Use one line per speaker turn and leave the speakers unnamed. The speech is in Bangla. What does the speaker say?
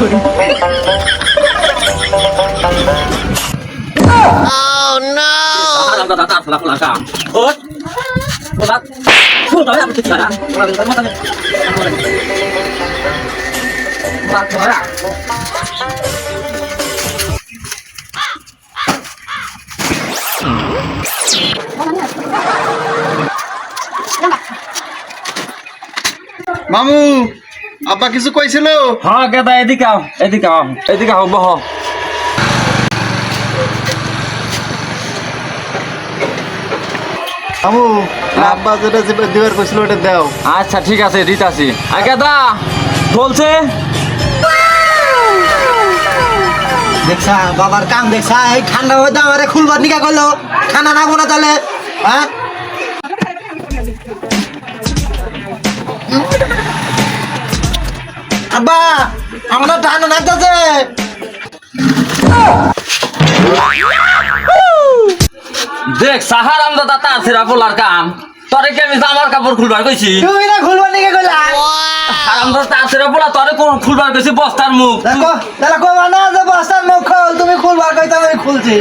Oh no!
Kita tak salah pulang. Hut. Pulang. Pulang tapi aku tidak. Pulang dari mana? Pulang kemana?
মামু আব্বা কিছু কইছিল?
হ্যাঁ গেদা এদিকে আও এদিকে আও বহ
মামু আব্বা যেটা দিবার কইছিল ওটা দাও।
আচ্ছা ঠিক আছে দিতাছি গেদা বলছে
দেখছা বাবার কাম দেখছা এই ঠান্ডা হয়ে দাও আরে খুলবার নিকা করলো খানা না গোনা তাহলে হ্যাঁ আব্বা আমরা ঠান্ডা লাগতেছে
দেখ সাহার আমরা দাতা আছে রাফুলার কাম তোরে কি আমি জামার কাপড় খুলবার কইছি
তুই না খুলবার নিকা কইলা
আর আমরা আছে রাফুলা তোরে কোন খুলবার কইছি বস্তার মুখ
দেখো তাহলে কইবা না যে বস্তার মুখ খোল তুমি খুলবার কইতা আমি খুলছি